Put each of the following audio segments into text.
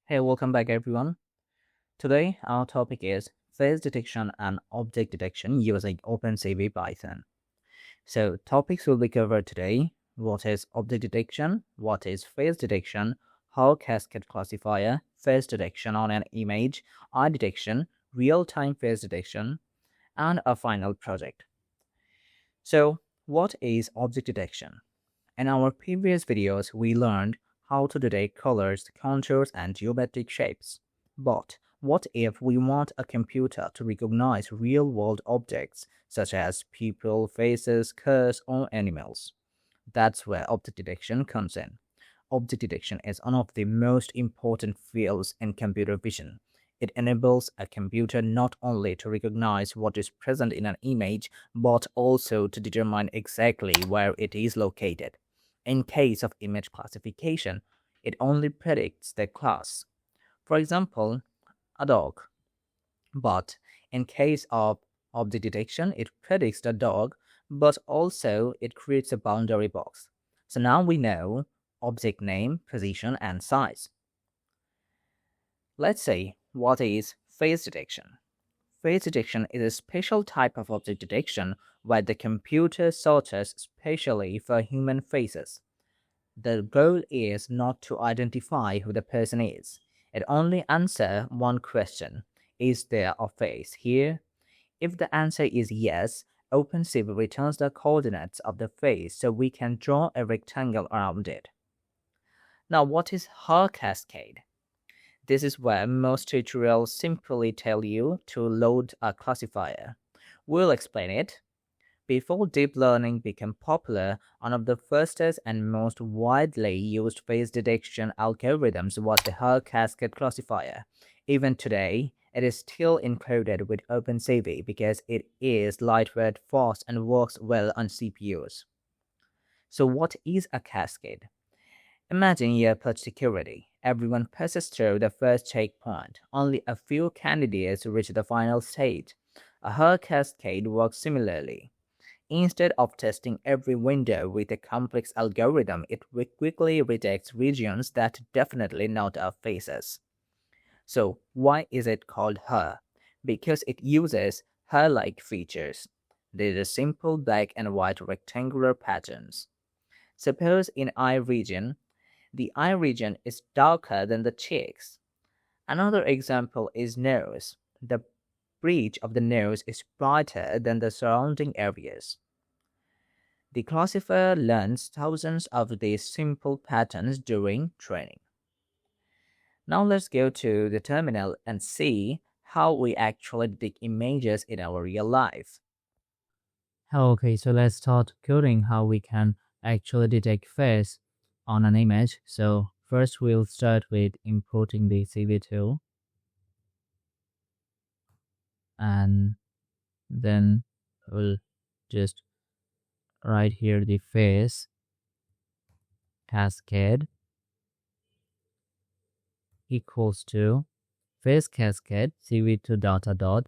Hey, welcome back everyone. Today our topic is face detection and object detection using OpenCV Python. So topics will be covered today. What is object detection? What is face detection? Haar Cascade classifier, face detection on an image, eye detection, real-time face detection, and a final project. So what is object detection? In our previous videos, we learned how to detect colors, contours, and geometric shapes. But what if we want a computer to recognize real-world objects such as people, faces, cars, or animals? That's where object detection comes in. Object detection is one of the most important fields in computer vision. It enables a computer not only to recognize what is present in an image, but also to determine exactly where it is located. In case of image classification, it only predicts the class. For example, a dog. But in case of object detection, it predicts the dog, but also it creates a boundary box. So now we know object name, position, and size. Let's see what is face detection. Face detection is a special type of object detection where the computer searches specially for human faces. The goal is not to identify who the person is. It only answers one question: is there a face here? If the answer is yes, OpenCV returns the coordinates of the face so we can draw a rectangle around it. Now, what is Haar Cascade? This is where most tutorials simply tell you to load a classifier. We'll explain it. Before deep learning became popular, one of the fastest and most widely used face detection algorithms was the Haar Cascade classifier. Even today, it is still included with OpenCV because it is lightweight, fast, and works well on CPUs. So what is a cascade? Imagine airport security. Everyone passes through the first checkpoint. Only a few candidates reach the final stage. A Haar Cascade works similarly. Instead of testing every window with a complex algorithm, it quickly detects regions that definitely not our faces. So why is it called Haar? Because it uses Haar-like features. There is a simple black and white rectangular patterns. Suppose in eye region, the eye region is darker than the cheeks. Another example is nose. The bridge of the nose is brighter than the surrounding areas. The classifier learns thousands of these simple patterns during training. Now let's go to the terminal and see how we actually detect images in our real life. Okay, so let's start coding how we can actually detect face on an image. So first we'll start with importing the CV2 and then we'll just write here the face cascade equals to face cascade CV2 data dot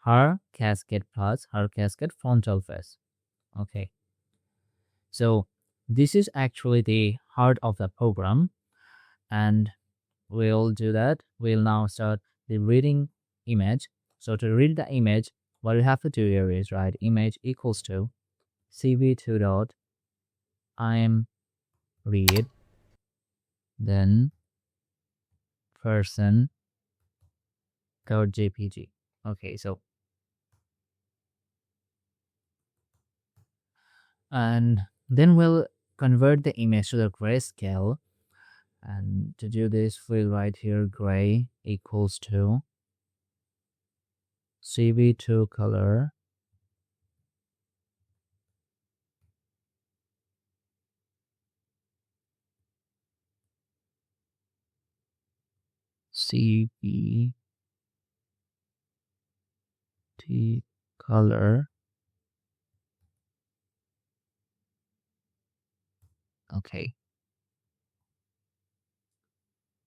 Haar cascade plus Haar cascade frontal face. Okay, so this is actually the heart of the program, and we'll do that. We'll now start the reading image. So to read the image, what we have to do here is write image equals to cv2 dot im read, then person code jpg. Okay, so and then we'll convert the image to the grayscale, and to do this we'll write here gray equals to cv2 color cv t color. Okay,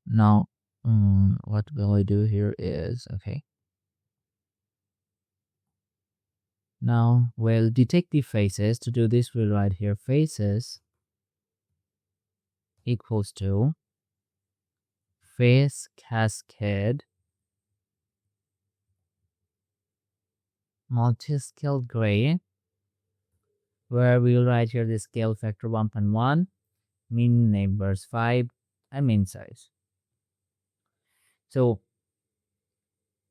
now what will I do here is, okay, now we'll detect the faces. To do this we'll write here faces equals to Face Cascade multi-scale gray, where we'll write here the scale factor 1.1, mean neighbors 5, and mean size. So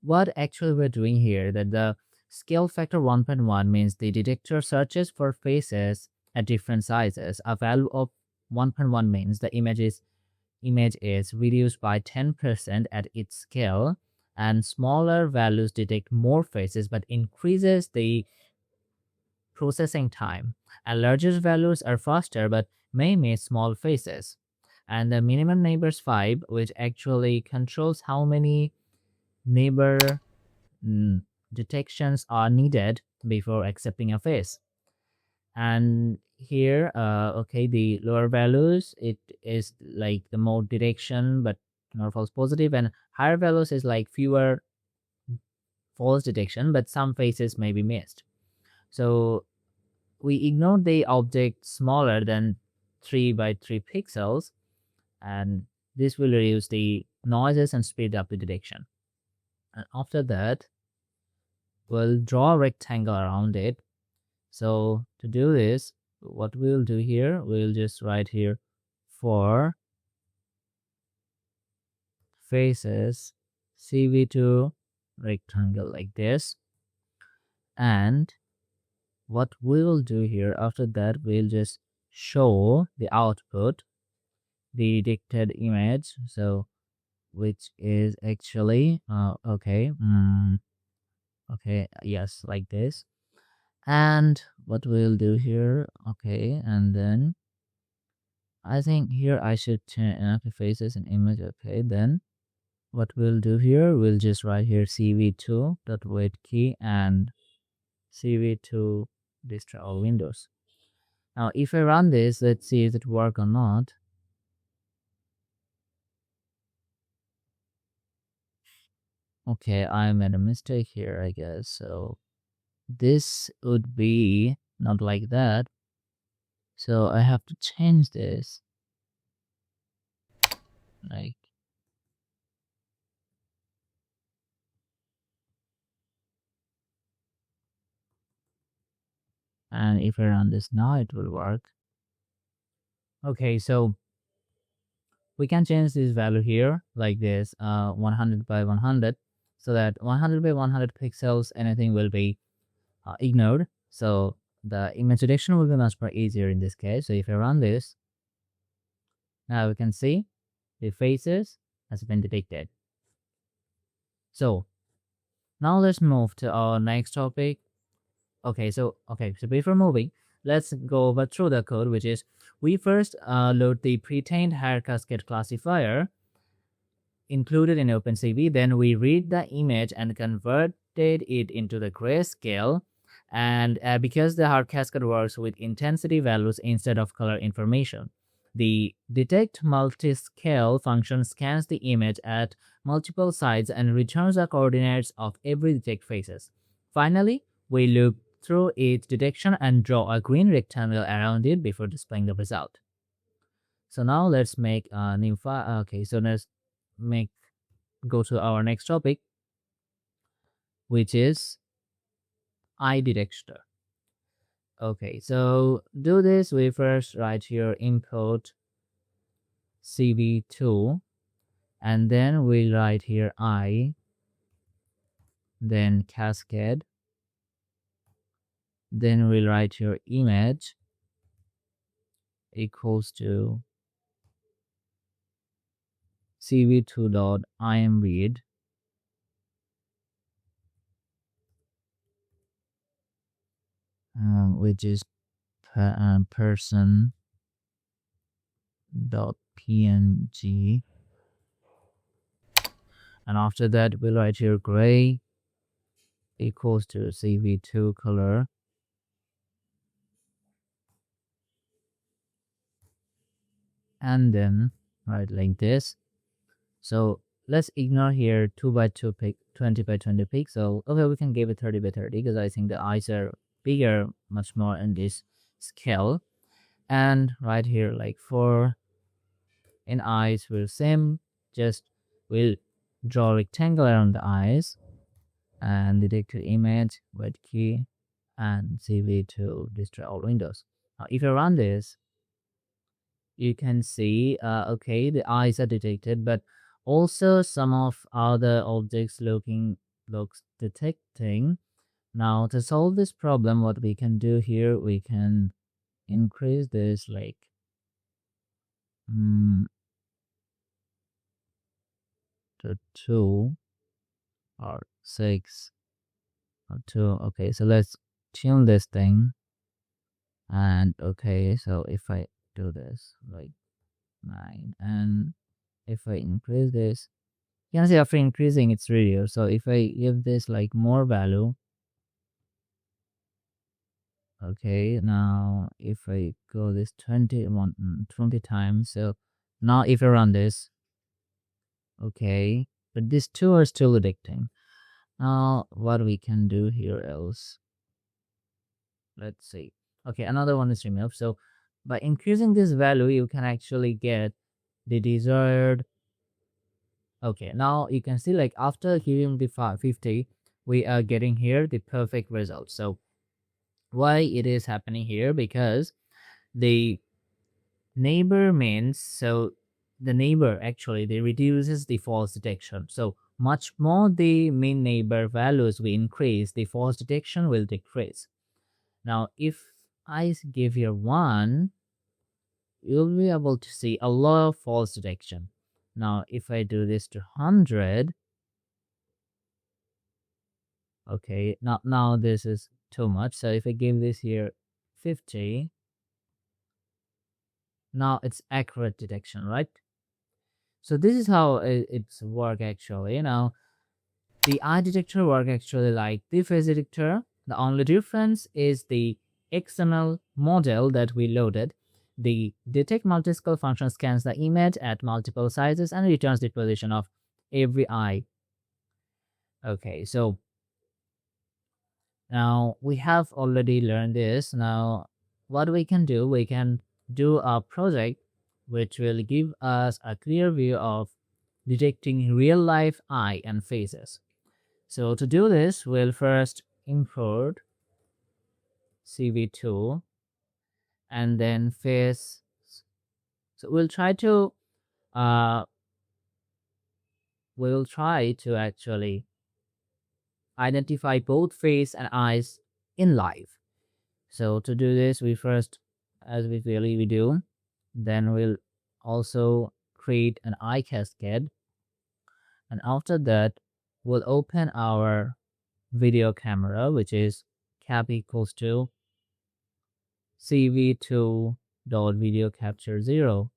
what actually we're doing here, that the scale factor 1.1 means the detector searches for faces at different sizes. A value of 1.1 means the image is reduced by 10% at its scale, and smaller values detect more faces but increases the processing time, and larger values are faster but may miss small faces. And the minimum neighbors 5, which actually controls how many neighbor detections are needed before accepting a face. And here, okay, the lower values, it is like the more detection but not false positive, and higher values is like fewer false detection but some faces may be missed. So we ignore the object smaller than 3 by 3 pixels, and this will reduce the noises and speed up the detection. And after that, we'll draw a rectangle around it. So to do this, what we'll do here, we'll just write here for faces CV2 rectangle like this. And what we will do here after that, we'll just show the output, the detected image, so which is actually okay, yes, like this. And what we'll do here, okay, and then I think here I should change enough faces and image. Okay, then what we'll do here, we'll just write here cv2.wait key and cv2 destroy all windows. Now if I run this, let's see if it work or not. Okay, I made a mistake here, I guess. So this would be not like that, so I have to change this, like, and if I run this now, it will work. Okay, so we can change this value here like this, 100 by 100, so that 100 by 100 pixels, anything will be ignored. So the image detection will be much more easier in this case. So if I run this, now we can see the faces has been detected. So now let's move to our next topic. Okay, so before moving, let's go over through the code, which is we first load the pre-trained Haar Cascade classifier included in OpenCV. Then we read the image and converted it into the grayscale. And because the Haar Cascade works with intensity values instead of color information, the detect multi-scale function scans the image at multiple sites and returns the coordinates of every detect faces. Finally, we loop through its detection and draw a green rectangle around it before displaying the result. So now let's make a new file. Okay, so let's go to our next topic, which is eye detection. Okay, so do this. We first write here input CV2, and then we write here eye, then cascade, then we'll write your image equals to cv2.imread, which is person.png, and after that we'll write here gray equals to cv2 color, and then write like this. So let's ignore here 2 by 2 20 by 20 pixel. Okay, we can give it 30 by 30 because I think the eyes are bigger, much more in this scale. And right here, like 4 in eyes will same, just we'll draw a rectangle around the eyes and detect the image, wait key, and CV to destroy all windows. Now, if you run this, you can see, okay, the eyes are detected, but also some of other objects looks detecting. Now, to solve this problem, what we can do here, we can increase this like to 2 or 6 or 2. Okay, so let's tune this thing. And okay, so if I do this like 9, and if I increase this, you can see after increasing it's reduced. So if I give this like more value, okay, now if I go this 20 times, so now if I run this, okay, but these two are still detecting. Now what we can do here else, let's see. Okay, another one is removed. So by increasing this value, you can actually get the desired. Okay, now you can see like after giving the 50, we are getting here the perfect result. So why it is happening here? Because the neighbor means, so the neighbor actually they reduces the false detection. So much more the mean neighbor values we increase, the false detection will decrease. Now if I give here 1, you'll be able to see a lot of false detection. Now if I do this to 100, okay, now this is too much. So if I give this here 50, now it's accurate detection, right? So this is how it's work actually. The eye detector work actually like the face detector. The only difference is the XML model that we loaded. The detect multiscale function scans the image at multiple sizes and returns the position of every eye. Okay, so now we have already learned this. Now what we can do a project which will give us a clear view of detecting real life eye and faces. So to do this, we'll first import CV2 and then face. So uh we'll try to actually identify both face and eyes in live. So to do this, we first, as we really do, then we'll also create an eye cascade, and after that we'll open our video camera, which is cap equals to cv2 dot video capture 0.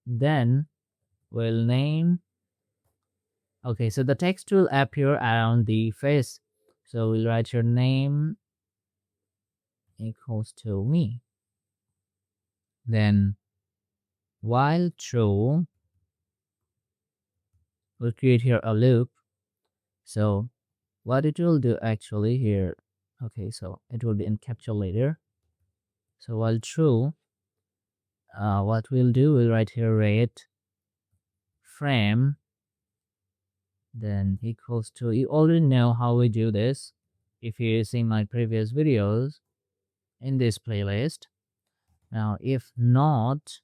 Then we'll name, okay, so the text will appear around the face, so we'll write your name equals to me. Then while true, we'll create here a loop. So what it will do actually here, okay, so it will be encapsulator. So while true, what we'll do, we'll write here rate frame then equals to, you already know how we do this if you've seen my previous videos in this playlist. Now if not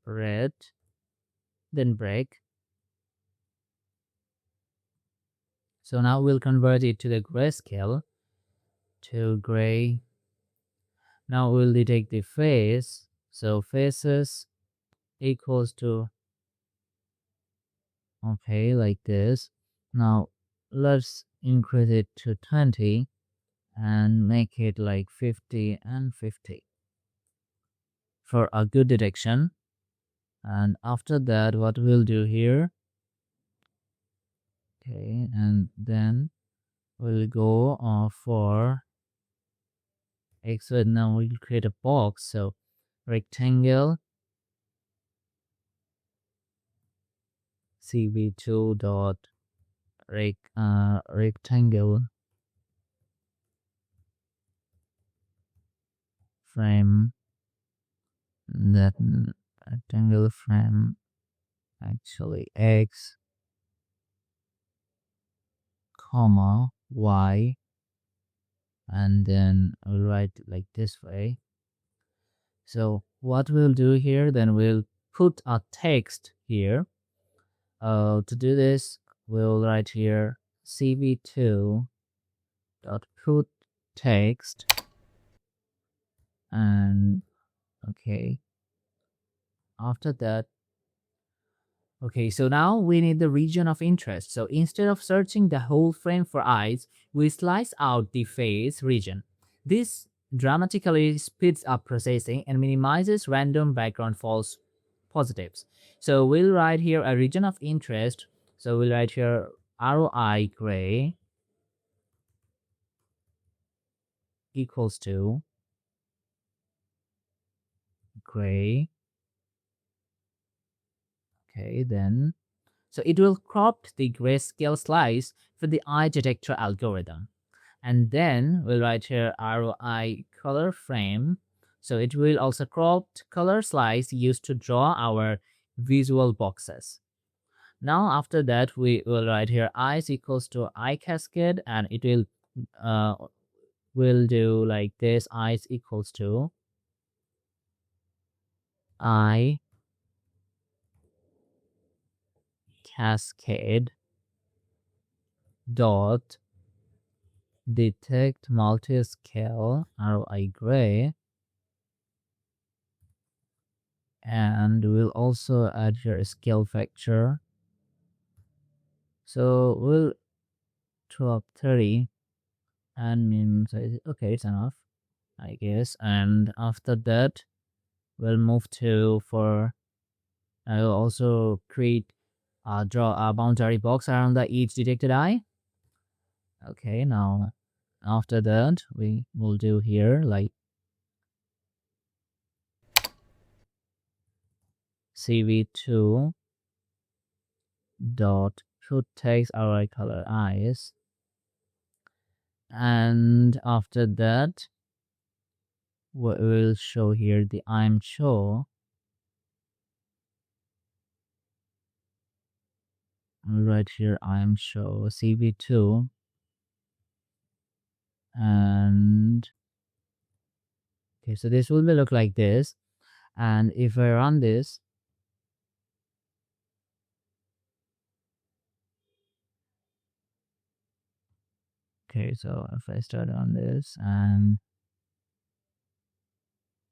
red, then break. So now we'll convert it to the grayscale to gray. Now we'll detect the face, so faces equals to, okay, like this. Now let's increase it to 20 and make it like 50 and 50 for a good detection. And after that, what we'll do here, okay, and then we'll go for X. So now we'll create a box. So rectangle cv2 dot rectangle frame, that rectangle frame actually X comma y, and then I'll write like this way. So what we'll do here, then we'll put a text here. To do this, we'll write here cv2 dot put text, and okay, after that, okay, so now we need the region of interest. So instead of searching the whole frame for eyes, we slice out the face region. This dramatically speeds up processing and minimizes random background false positives. So we'll write here a region of interest. So we'll write here ROI gray equals to gray. Okay, then so it will crop the grayscale slice for the eye detector algorithm. And then we'll write here ROI color frame. So it will also crop color slice used to draw our visual boxes. Now after that, we will write here eyes equals to eye cascade, and it will do like this: eyes equals to eye cascade dot detect multiscale ROI gray, and we'll also add here a scale factor. So we'll throw up 30 and minimum size. Okay, it's enough, I guess. And after that, we'll move to I will also draw a boundary box around the each detected eye. Okay, now after that, we will do here like cv2 dot put text ROI color eyes, and after that, we will show here the I'm show. I'll write here I'm show cv2, and okay, so this will look like this. And if I run this, okay, so if I start on this, and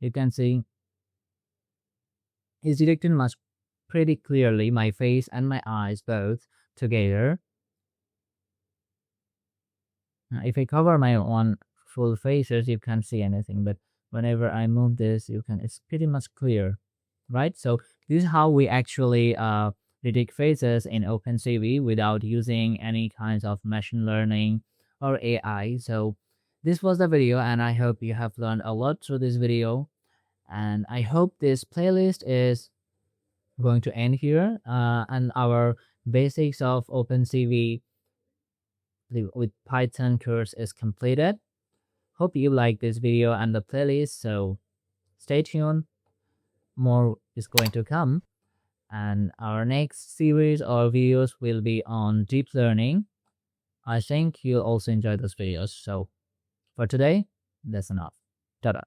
you can see it's detected pretty clearly my face and my eyes both together. If I cover my one full faces, you can't see anything, but whenever I move this, it's pretty much clear, right? So this is how we actually detect faces in OpenCV without using any kinds of machine learning or AI. So this was the video, and I hope you have learned a lot through this video, and I hope this playlist is going to end here, and our basics of OpenCV with Python course is completed. Hope you like this video and the playlist, so stay tuned, more is going to come, and our next series or videos will be on deep learning. I think you'll also enjoy those videos. So for today, that's enough. Ta-da.